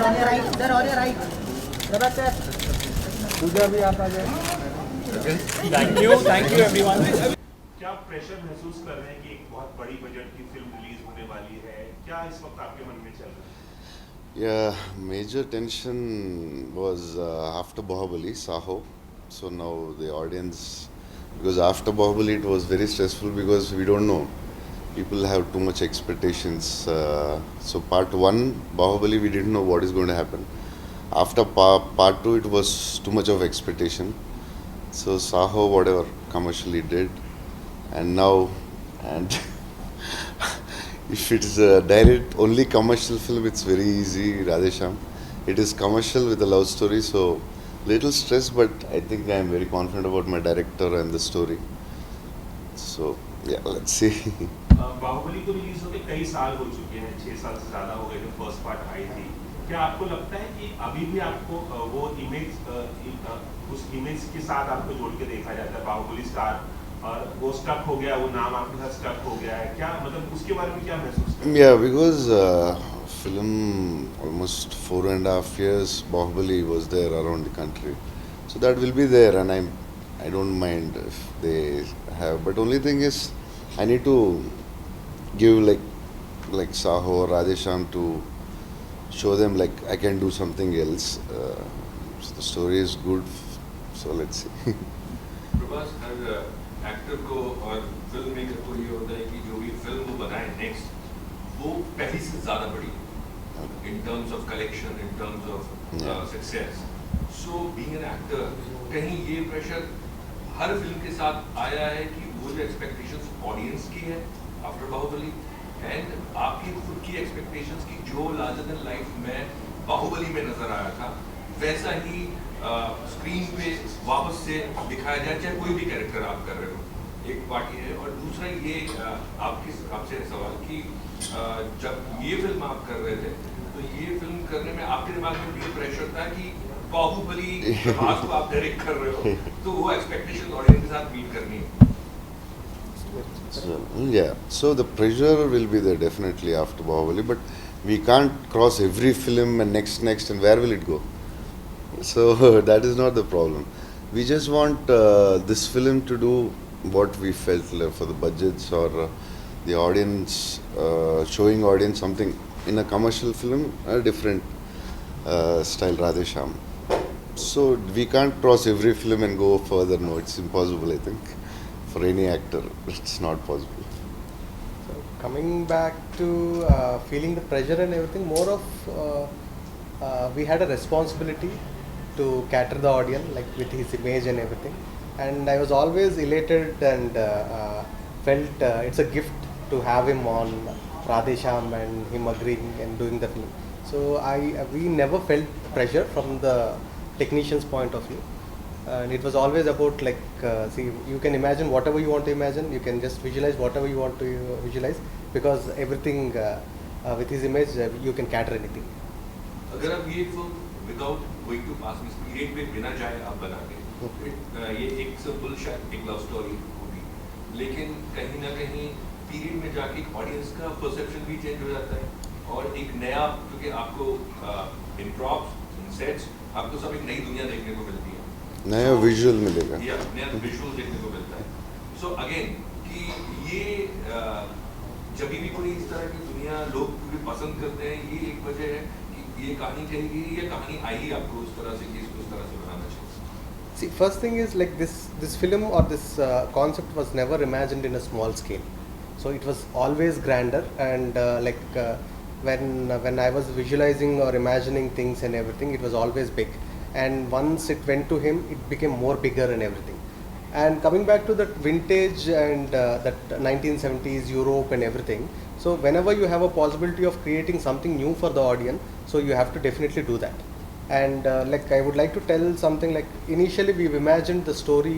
on your right, sir, on your right. Prabhas sir. Pooja भी आप आ जाए. Thank you everyone. क्या pressure महसूस कर रहे हैं कि एक बहुत बड़ी बजट की फिल्म रिलीज होने वाली है? क्या इस वक्त आपके मन में चल रहा है? Yeah, major tension was after Bahubali, Saho. So now the audience, because after Bahubali it was very stressful because we don't know. People have too much expectations. So part 1, Bahubali, we didn't know what is going to happen. After part 2, it was too much of expectation. So Saho, whatever commercially did, and now, and if it's a direct only commercial film, it's very easy, Radheshyam. It is commercial with a love story, so little stress, but I think I am very confident about my director and the story. So yeah, let's see. Baahubali को release होके कई साल हो चुके हैं, 6 साल से ज्यादा हो गए जब फर्स्ट पार्ट आई थी. क्या आपको लगता है कि अभी भी आपको वो इमेज उस इमेज के साथ आपको जोड़ के देखा जाता है, बाहुबली स्टार, और वो स्टक हो गया, वो नाम आपके साथ स्टक हो गया है? क्या मतलब उसके बारे में क्या महसूस करते हैं? Yeah, because film almost 4.5 years, Bahubali was there around the country, so that will be there, and I don't mind if they have. But only thing is, I need to give like Saho or Radheshyam to show them like I can do something else. So the story is good, so let's see. Prabhas, her actor को और film maker को ये होता है कि जो भी film वो बनाए नेक्स्ट वो पहली से ज़्यादा बड़ी in terms of collection, in terms of success. So being an actor, कहीं ये प्रेशर हर फिल्म के साथ आया है कि वो जो एक्सपेक्टेशंस ऑडियंस की है आफ्टर बाहुबली एंड आपकी खुद की एक्सपेक्टेशंस की जो लार्जर देन लाइफ में बाहुबली में नजर आया था वैसा ही स्क्रीन पे वापस से दिखाया जाए, चाहे कोई भी कैरेक्टर आप कर रहे हो. एक पार्ट ये है, और दूसरा ये आपसे सवाल कि जब ये फिल्म आप कर रहे थे तो ये फिल्म करने में आपके दिमाग में भी ये प्रेशर था कि बाहुबली प्रभास को आप डायरेक्ट कर रहे हो तो वो एक्सपेक्टेशन ऑडियंस के साथ मीट करनी है. So, yeah, so the pressure will be there definitely after Bahubali, but we can't cross every film and next and where will it go? So that is not the problem. We just want this film to do what we felt like for the budgets or the audience, showing audience something in a commercial film, a different style Radheshyam. So we can't cross every film and go further. No, it's impossible, I think. For any actor, it's not possible. So coming back to feeling the pressure and everything, more of we had a responsibility to cater the audience, like with his image and everything. And I was always elated and felt it's a gift to have him on Radheshyam and him agreeing and doing the film. So we never felt pressure from the technician's point of view. And it was always about like, see, you can imagine whatever you want to imagine, you can just visualize whatever you want to visualize, because everything with his image, you can cater anything. अगर आप ये film without going to पास में period पे बिना जाए आप बना के ये एक सिंपल शायद एक लव स्टोरी होगी, लेकिन कहीं ना कहीं पीरियड में जाके ऑडियंस का परसेप्शन भी चेंज हो जाता है और एक नया, क्योंकि आपको इन प्रॉप्स, इन सेट्स, आपको सब एक नई दुनिया देखने को मिलती है, नया विजुअल मिलेगा, नया विजुअल देखने को मिलता है. सो अगेन कि ये जब भी कोई इस तरह की दुनिया लोग भी पसंद करते हैं, ये एक वजह है कि ये कहानी कहेगी, ये कहानी आई आपको उस तरह से कि इसको उस तरह से बनाना चाहिए. See, first thing is like this film or this concept was never imagined in a small scale. So it was always grander, and when I was visualizing or imagining things and everything, it was always big. And once it went to him, it became more bigger and everything. And coming back to that vintage and that 1970s Europe and everything, so whenever you have a possibility of creating something new for the audience, so you have to definitely do that. And like I would like to tell something, like initially we've imagined the story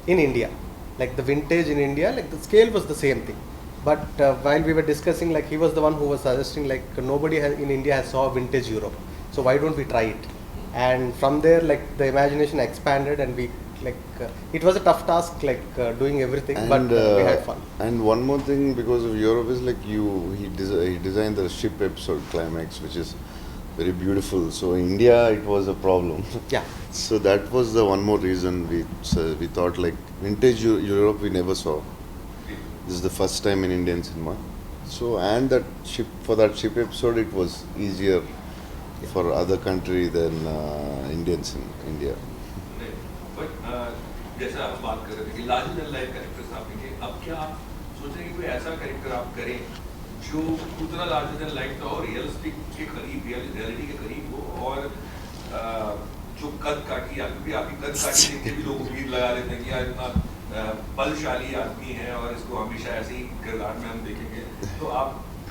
in India, like the vintage in India, like the scale was the same thing. But while we were discussing, like he was the one who was suggesting like nobody in India has saw vintage Europe, so why don't we try it? And from there, like the imagination expanded, and we it was a tough task, like doing everything, and, but we had fun. And one more thing, because of Europe, is like he designed the ship episode climax, which is very beautiful. So India, it was a problem. Yeah. So that was the one more reason we thought like vintage Europe we never saw. This is the first time in Indian cinema. So and that ship for that ship episode, it was easier for other country than Indians in India. But जैसा आप बात कर रहे थे कि larger than life characters आपने किए, अब क्या आप सोच रहे हैं कि कोई ऐसा कैरेक्टर आप करें जो उतना लार्जर देन लाइफ का और रियलिस्टिक के करीब, रियलिटी के करीब हो, और जो कद काठी, क्योंकि आपकी कद काठी देख के भी लोग उम्मीद लगा लेते हैं कि यार इतना बलशाली आदमी है और इसको हमेशा ऐसे ही किरदार में हम देखेंगे, तो आप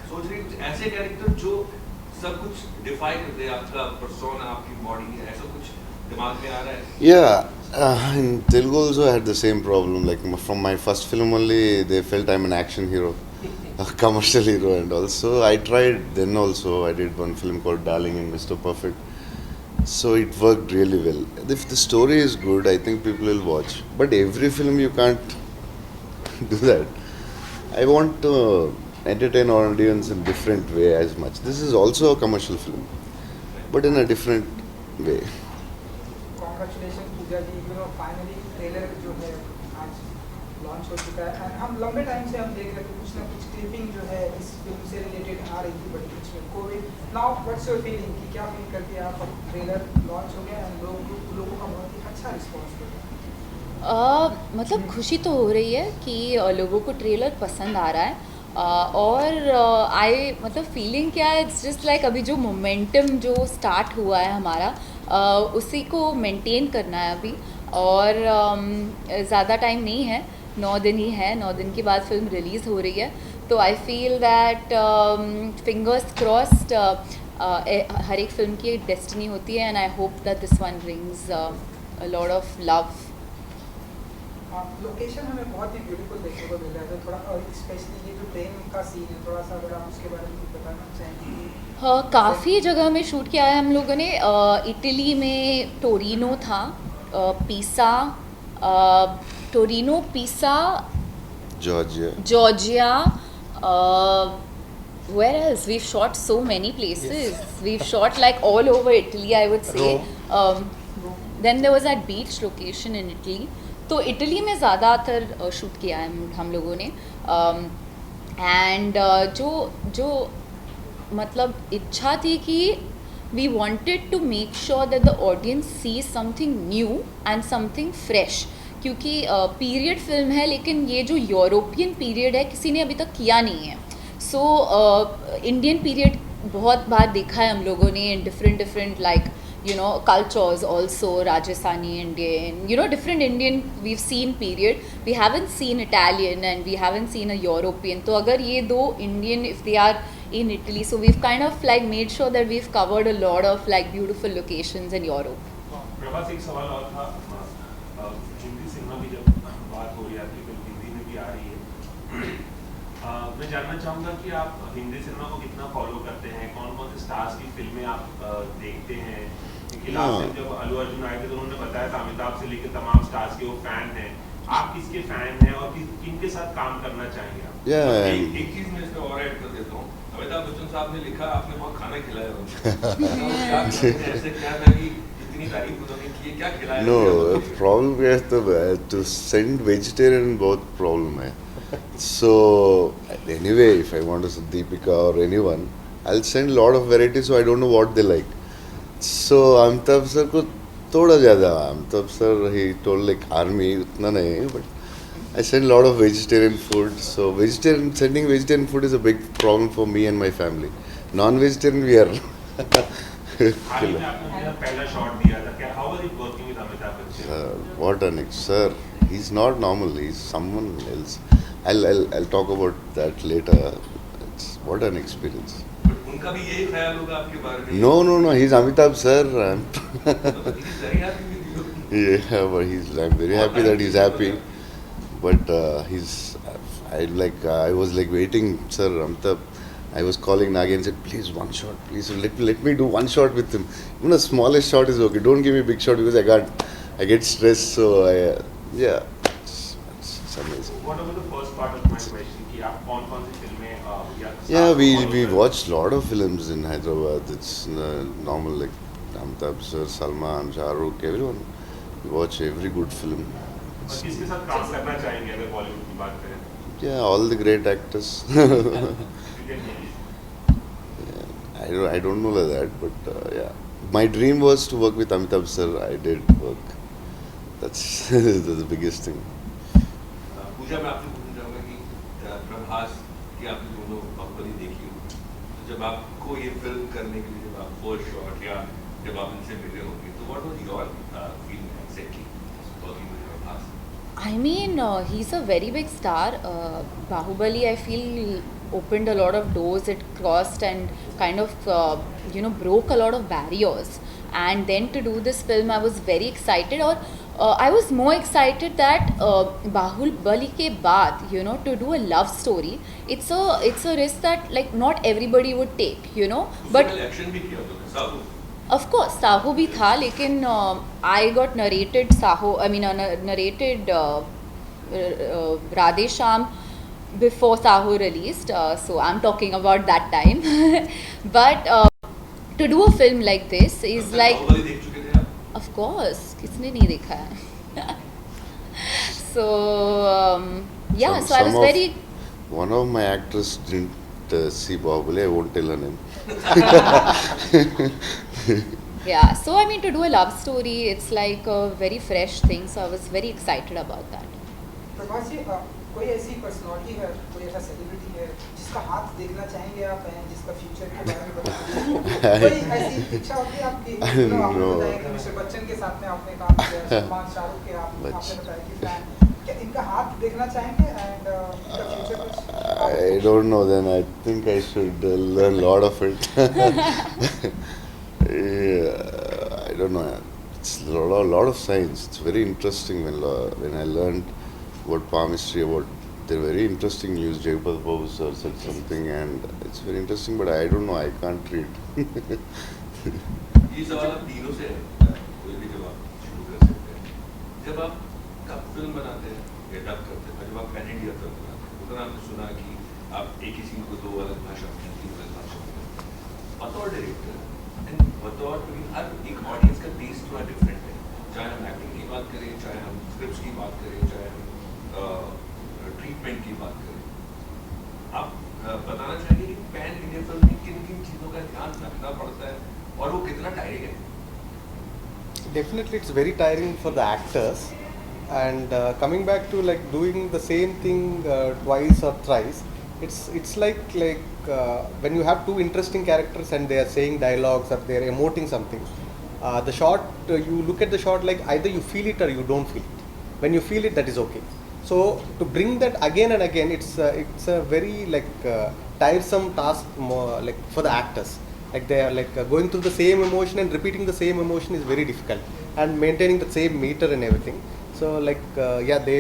सोच रहे हैं कुछ ऐसे कैरेक्टर जो सब कुछ डिफाई कर दे, आपका पर्सोना, आपकी बॉडी, ऐसा कुछ दिमाग में आ रहा है? Yeah, in Telugu also I had the same problem. Like from my first film only, they felt I'm an action hero, a commercial hero, and also I tried. Then also I did one film called Darling and Mr. Perfect. So it worked really well. If the story is good, I think people will watch. But every film you can't do that. I want to entertain audience in different way as much. This is also a commercial film, but in a different way. Congratulation Pooja ji, finally trailer जो है आज launch हो चुका है। And हम लंबे time से हम देख रहे थे कुछ ना कुछ क्लिपिंग जो है इस फिल्म से रिलेटेड आ रही थी, बट बीच में Covid. Now what's your feeling कि क्या फील करती है आप, अब ट्रेलर लॉन्च हो गया एंड लोगों का बहुत ही अच्छा रिस्पॉन्स मिला? मतलब खुशी तो हो रही है कि लोगों को ट्रेलर पसंद आ रहा है, और मतलब फीलिंग क्या है, इट्स जस्ट लाइक अभी जो मोमेंटम जो स्टार्ट हुआ है हमारा, उसी को मेंटेन करना है अभी। और ज़्यादा टाइम नहीं है, 9 दिन ही है, 9 दिन के बाद फिल्म रिलीज़ हो रही है। तो I feel that fingers crossed, हर एक फिल्म की एक डेस्टिनी होती है, and I hope that this one brings a lot of love. Location हमें बहुत ही ब्यूटीफुल देखने को मिल रहा है, तो थोड़ा, और स्पेशली ये जो ट्रेन का सीन है, थोड़ा सा अगर आप उसके बारे में कुछ बताना चाहेंगे? हाँ, काफ़ी जगह में शूट किया है हम लोगों ने। इटली में टोरिनो था, पीसा, Georgia, where else? We've shot so many places. Yes. We've shot like all over Italy, I would say. Then there was that beach location in Italy. तो इटली में ज़्यादातर शूट किया है हम लोगों ने। एंड जो मतलब इच्छा थी कि we wanted to make sure that the audience see something new and something fresh, क्योंकि पीरियड फिल्म है, लेकिन ये जो यूरोपियन पीरियड है किसी ने अभी तक किया नहीं है। सो इंडियन पीरियड बहुत बार देखा है हम लोगों ने in different like cultures also, Rajasthani Indian, different Indian we've seen period. We haven't seen Italian and we haven't seen a European. तो अगर ये दो Indian, if they are in Italy, so we've kind of like made sure that we've covered a lot of like beautiful locations in Europe. Prabhas, एक सवाल और था, Hindi cinema की जब बात हो रही है, आपकी फिल्म हिंदी में भी आ रही है, मैं जानना चाहूँगा कि आप हिंदी सिनेमा को कितना फॉलो करते हैं, कौन कौन से स्टार्स की फिल्में आप देखते हैं? क्योंकि लास्ट टाइम जब अल्लू अर्जुन आए थे तो उन्होंने बताया था अमिताभ से लेकर तमाम स्टार्स के वो फैन हैं। आप किसके फैन हैं और किनके साथ काम करना चाहेंगे आप? एक चीज मैं इसमें और ऐड कर देता हूँ, अमिताभ बच्चन साहब ने लिखा आपने बहुत खाना खिलाया उनको। ऐसे क्या था कि इतनी तारीफ उन्होंने की, क्या खिलाया? No, problem is to send vegetarian बहुत problem है। So anyway, if I want to send Deepika or anyone, I'll send lot of varieties, so I don't know what they like. So Amitabh sir को थोड़ा ज़्यादा, Amitabh sir he told like army उतना नहीं, but I send lot of vegetarian food. So sending vegetarian food is a big problem for me and my family. Non-vegetarian we are. हाल में आपने पहला shot दिया था, क्या how was it working with Amitabh Bachchan? What an sir, he's not normal, he's someone else. I'll talk about that later. What an experience. उनका भी यही ख्याल होगा आपके बारे में? No, he's Amitabh sir. He's very happy with you. Yeah, but I'm very happy that he's happy. But I was like waiting, sir, Amitabh. I was calling Nagi and said, please one shot, please let me do one shot with him. Even the smallest shot is okay. Don't give me a big shot because I get stressed. So it's amazing. What about the first part of my question कि आप कौन-कौन सी फिल्में या Yeah, we watched a lot of films in Hyderabad. It's normal, like Amitabh sir, Salman, Shah Rukh, everyone. We watch every good film. और किसके साथ काम करना चाहेंगे अगर बॉलीवुड की बात करें? Yeah, all the great actors. I don't know like that, but yeah. My dream was to work with Amitabh sir. I did work. That's the biggest thing. पूजा मैं आपसे पूछना चाहूँगा कि प्रभास की आपने दोनों बाहुबली देखी हो, तो जब आपको ये फिल्म करने के लिए जब आप फर्स्ट शॉट या जब आप इनसे मिले होंगे, तो what was your feeling exactly working with Prabhas? I mean, he's a very big star. Bahubali, I feel, opened a lot of doors. It crossed and kind of, broke a lot of barriers. And then to do this film, I was very excited. Or I was more excited that Bahubali ke baad, to do a love story. It's a risk that like not everybody would take, But action भी किया तो साहब of course, Saho भी था, लेकिन I got narrated Radheshyam before Saho released, so I'm talking about that time. But to do a film like this is like, Baahubali देख चुके थे आप? of course, किसने नहीं देखा है? So yeah, so I was very. One of my actors didn't see Bahubali. I won't tell her name. Yeah, so I mean, to do a love story, it's like a very fresh thing, so I was very excited about that. Prabhas जी, कोई ऐसी personality है, कोई ऐसा celebrity है जिसका हाथ देखना चाहेंगे आप, जिसका फ्यूचर के बारे में बताएंगे? कोई ऐसी इच्छा होती है आपकी? आपने बताया कि मिस्टर बच्चन के साथ में आपने काम किया, सलमान, शाहरुख के आपने बताया कि फैन, क्या इनका हाथ देखना चाहेंगे एंड इनका फ्यूचर कुछ? I don't know. Then I think I should learn a lot of it. Yeah, I don't know. It's a lot of science. It's very interesting when I learned about palmistry, about they're very interesting news. Jagpal Babu sir said something, and it's very interesting. But I don't know. I can't read. ये सवाल आप तीनों से है, कोई भी जवाब शुरू कर सकते हैं। जब आप कब फिल्म बनाते हैं या डब करते हैं, जब आप पैन इंडिया फिल्म बनाते हैं, उतना आपने सुना कि आप एक ही सीन को दो अलग भाषा में, तीन अलग भाषा में, बतौर डायरेक्टर एंड बतौर हर एक ऑडियंस का टेस्ट थोड़ा डिफरेंट है, चाहे हम एक्टिंग की बात करें, चाहे हम स्क्रिप्ट की बात करें, चाहे हम ट्रीटमेंट की बात करें। आप बताना चाहिए कि पैन इंडिया फिल्म में किन किन चीज़ों का ध्यान रखना पड़ता है और वो कितना टायरिंग है? Definitely, it's very tiring for the actors. And coming back to like doing the same thing twice or thrice, it's like when you have two interesting characters and they are saying dialogues or they are emoting something. The shot, you look at the shot like either you feel it or you don't feel it. When you feel it, that is okay. So to bring that again and again, it's a very tiresome task, like for the actors. Like they are going through the same emotion and repeating the same emotion is very difficult, and maintaining the same meter and everything. So they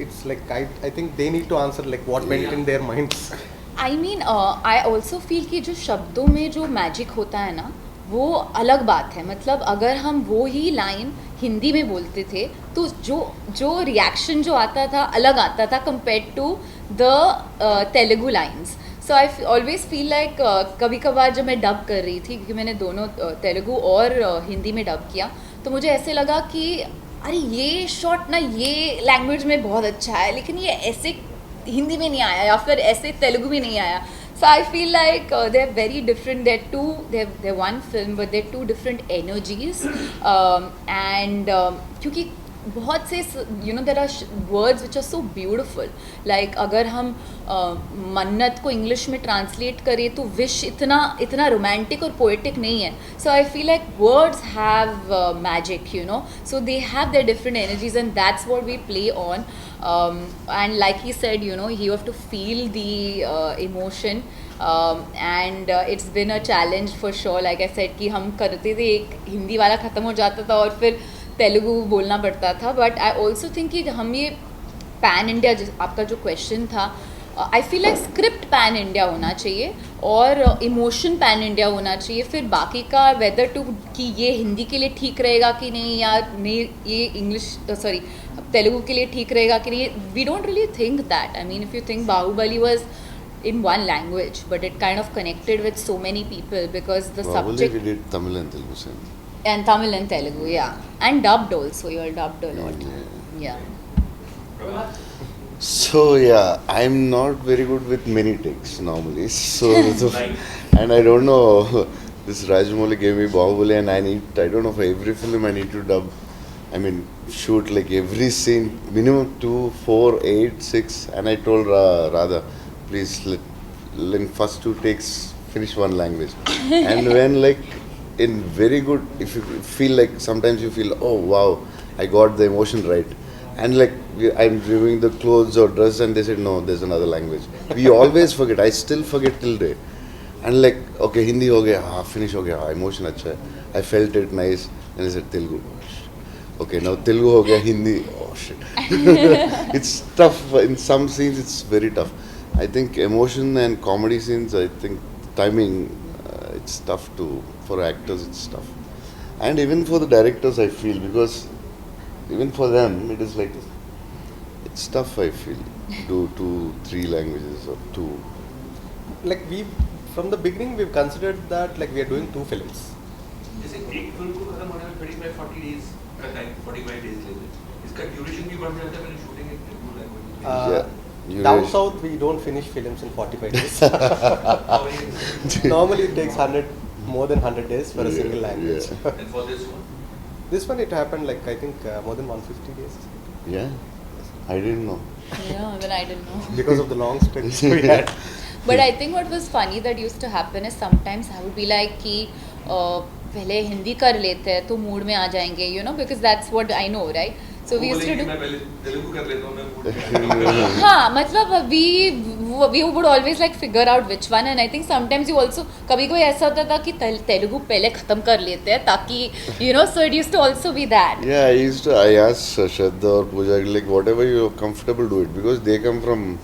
it's like I think they need to answer like what went in their minds. I mean, I also feel कि जो शब्दों में जो magic होता है ना, वो अलग बात है. मतलब अगर हम वो ही लाइन हिंदी में बोलते थे तो जो रिएक्शन जो आता था अलग आता था compare to the Telugu lines. So I always feel like कभी कभार जब मैं डब कर रही थी, क्योंकि मैंने दोनों तेलुगु और हिंदी में डब किया, तो मुझे ऐसे लगा कि अरे ये शॉट ना ये लैंग्वेज में बहुत अच्छा है, लेकिन ये ऐसे हिंदी में नहीं आया या फिर ऐसे तेलुगु में नहीं आया. So I feel like they're very different. They're one film, but they're two different energies. And क्योंकि बहुत से there are words which are so beautiful. Like अगर हम मन्नत को इंग्लिश में ट्रांसलेट करें तो विश इतना रोमांटिक और पोएटिक नहीं है. So I feel like words have magic, So they have their different energies, and that's what we play on. And like he said, you have to feel the emotion. And it's been a challenge for sure. Like I said कि हम करते थे, एक हिंदी वाला ख़त्म हो जाता था और फिर तेलुगु बोलना पड़ता था. बट आई ऑल्सो थिंक कि हम ये पैन इंडिया, आपका जो क्वेश्चन था, आई feel like script pan India होना चाहिए और इमोशन पैन इंडिया होना चाहिए. फिर बाकी का वेदर टू कि ये हिंदी के लिए ठीक रहेगा कि नहीं, या नहीं ये तेलुगु के लिए ठीक रहेगा कि नहीं, we don't really think that. I mean if you think Baahubali was in one language, but it kind of connected with so many people because the Probably subject we did Tamil and Telugu same. and Tamil and Telugu, yeah, and dubbed also. You all dubbed a lot, yeah. Prabhas, So yeah, I'm not very good with many takes normally. So and I don't know. This Rajamouli gave me Bahubali, and I don't know, for every film I need to dub. I mean, shoot like every scene minimum 2, 4, 8, 6. And I told Radha, please let first 2 takes finish one language. And when like in very good, if you feel like sometimes you feel, oh wow, I got the emotion right. And like I'm reviewing the clothes or dress, and they said no, there's another language. We always forget. I still forget till day. And like, okay, Hindi ho gaya, finish ho gaya, emotion acha hai. I felt it nice, and I said Telugu. Okay, now Telugu ho gaya, Hindi. Oh shit. It's tough in some scenes. It's very tough. I think emotion and comedy scenes. I think timing. It's tough for actors. It's tough, and even for the directors, I feel, because even for them, it is like, it's tough, I feel, do 2, 3 languages or 2. Like from the beginning, we've considered that like we are doing 2 films. जैसे एक film को खत्म होने में 35-40 days का time, 45 days लेते हैं, इसका ड्यूरेशन भी बढ़ जाता है मैंने shooting in 2 language. Down south, we don't finish films in 45 days. Normally, it takes more than 100 days for a single language. And for this one, This one, it happened like I think more than 150 days. Yeah, I didn't know. Yeah, even I didn't know. Because of the long stretch we had. But I think what was funny that used to happen is sometimes I would be like कि पहले हिंदी कर लेते हैं तो mood में आ जाएंगे, you know, because that's what I know, right? So we used to do. मैं पहले तेलुगु कर लेता हूँ, मैं मूड हाँ, मतलब we would always like figure out which one, and I think sometimes you also कभी कोई ऐसा होता था कि तेलुगु पहले खत्म कर लेते हैं ताकि, you know, so it used to also be that. Yeah, I asked Shraddha or Pooja, like whatever you're comfortable, do it, because they come from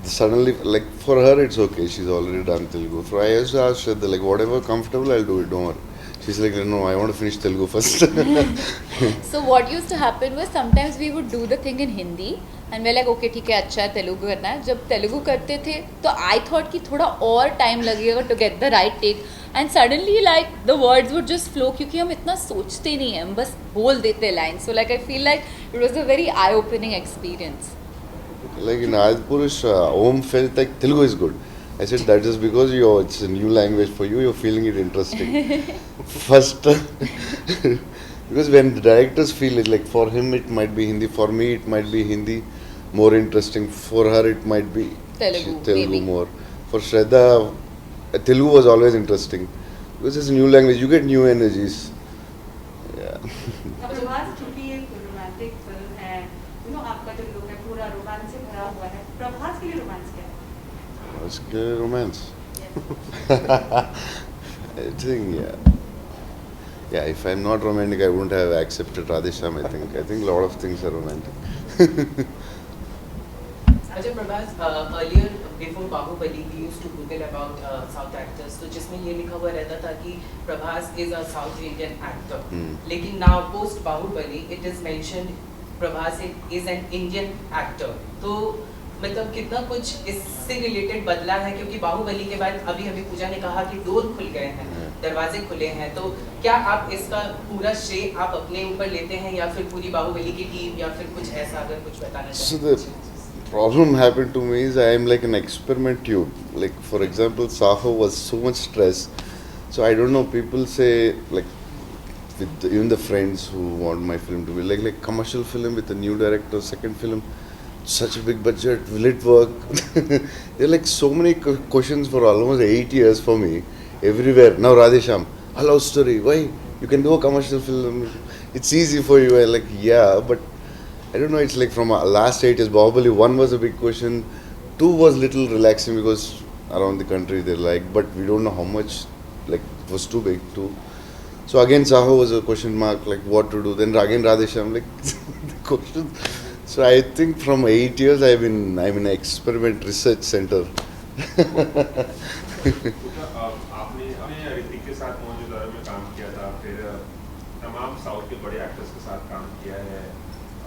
suddenly, like for her it's okay, she's already done Telugu. So I used to ask Shraddha, like whatever comfortable, I'll do it, don't worry. She's like, no, I want to finish Telugu first. So what used to happen was sometimes we would do the thing in Hindi and we're like, okay, ठीक है, अच्छा है, तेलुगु करना है. जब तेलुगु करते थे तो I thought कि थोड़ा और time लगेगा to get the right take, and suddenly like the words would just flow क्योंकि हम इतना सोचते नहीं हैं, हम बस बोल देते lines. So like I feel like it was a very eye-opening experience. Like in Adpurush, Om felt like Telugu is good. I said that is because it's a new language for you, you're feeling it interesting. First, because when the directors feel it, like for him it might be Hindi, for me it might be Hindi more interesting, for her it might be Telugu more. For Shraddha, Telugu was always interesting because it's a new language, you get new energies. Yeah. Prabhas चूंकि एक romantic film है, you know आपका जो look है पूरा romance से भरा हुआ है, प्रभास के लिए रोमांस क्या है? Oscar romance. I think, yeah, if I'm not romantic, I wouldn't have accepted Radheshyam, I think. I think a lot of things are romantic. Ajay Prabhas, earlier before Bahubali, we used to Google about South actors. तो जिसमें ये लिखा हुआ रहता था कि Prabhas is a South Indian actor. लेकिन now post Bahubali, it is mentioned Prabhas is an Indian actor. तो मतलब कितना कुछ इससे रिलेटेड बदला है, क्योंकि बाहुबली के बाद अभी हमें पूजा ने कहा कि डोर खुल गए हैं, दरवाजे खुले हैं, तो क्या आप इसका पूरा श्रेय आप अपने ऊपर लेते हैं या फिर पूरी बाहुबली की टीम या फिर कुछ ऐसा अगर कुछ बताना चाहें? So the problem happened to me is I am like an experiment tube. Like for example, Saho was so much stress. So I don't know, people say like with even the friends who want my film to be like commercial film with a new director, second film, such a big budget, will it work? There are like so many questions for almost 8 years for me, everywhere. Now Radheshyam, a love story, why? You can do a commercial film, it's easy for you. I'm like, yeah, but I don't know, it's like from last 8 years, Bahubali 1 was a big question, 2 was little relaxing because around the country they're like, but we don't know how much, like it was too big too. So again Saho was a question mark, like what to do. Then again Radheshyam, like the question. So I think from 8 years I'm in an experiment research center. आपने ऋतिक के साथ मौजूदा में काम किया था, फिर तमाम साउथ के बड़े एक्टर्स के साथ काम किया है,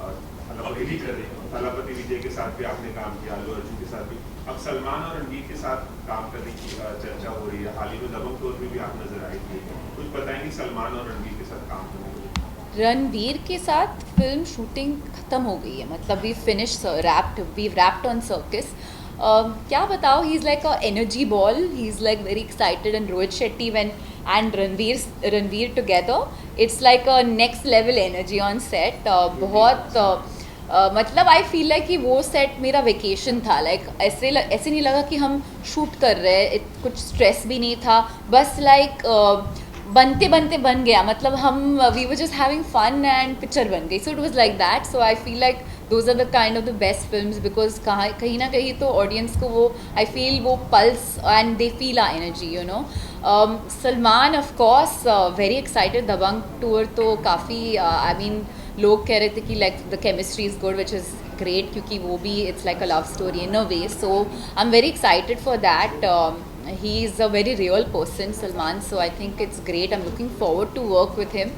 पहली कर रहे हैं, थलापति विजय के साथ भी आपने काम किया, अल्लू अर्जुन के साथ भी, अब सलमान और रणवीर के साथ काम करने की चर्चा हो रही है। हाल ही में दबंग तौर पे भी आप नजर आई थी, कुछ बताएंगे सलमान और रणवीर के साथ काम करने को? रणवीर के साथ फिल्म शूटिंग खत्म हो गई है, मतलब we finish wrapped on Cirkus. क्या बताओ, he is like a energy ball, he is like very excited, and Rohit Shetty when and Ranveer together, it's like a next level energy on set. बहुत मतलब आई फील लाइक कि वो सेट मेरा vacation था. Like ऐसे नहीं लगा कि हम शूट कर रहे हैं, कुछ स्ट्रेस भी नहीं था, बस लाइक बनते बनते बन गया. मतलब हम we were just having fun and picture बन गई. So it was like that. So I feel like those are the kind of the best films, because कहीं ना कहीं तो ऑडियंस को वो आई फील वो pulse and they feel our energy, you know. Salman of course very excited. Dabangg tour तो काफ़ी I mean लोग कह रहे थे कि like the chemistry is good, which is great, क्योंकि वो भी it's like a love story in a way. So I am very excited for that. He is a very real person, Salman, so I think it's great. I'm looking forward to work with him.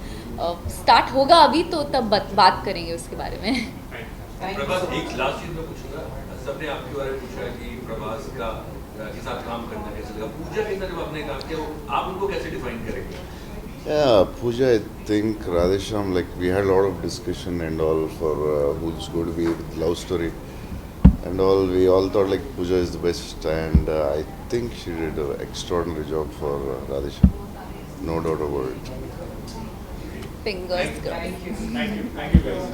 Start होगा अभी तो तब बात करेंगे उसके बारे में. प्रभास, एक लास्ट चीज मैं पूछूंगा, सबने आपके बारे में पूछा कि प्रभास का के साथ काम करना कैसे लगा. पूजा के साथ जब आपने काम किया, आप उनको कैसे डिफाइन करेंगे? Yeah, Pooja, I think Radheshyam, like we had a lot of discussion and all for who's going to be with love story and all. We all thought like Pooja is the best, and I think she did an extraordinary job for Radheshyam. No doubt about it. Fingers crossed. Thank you guys.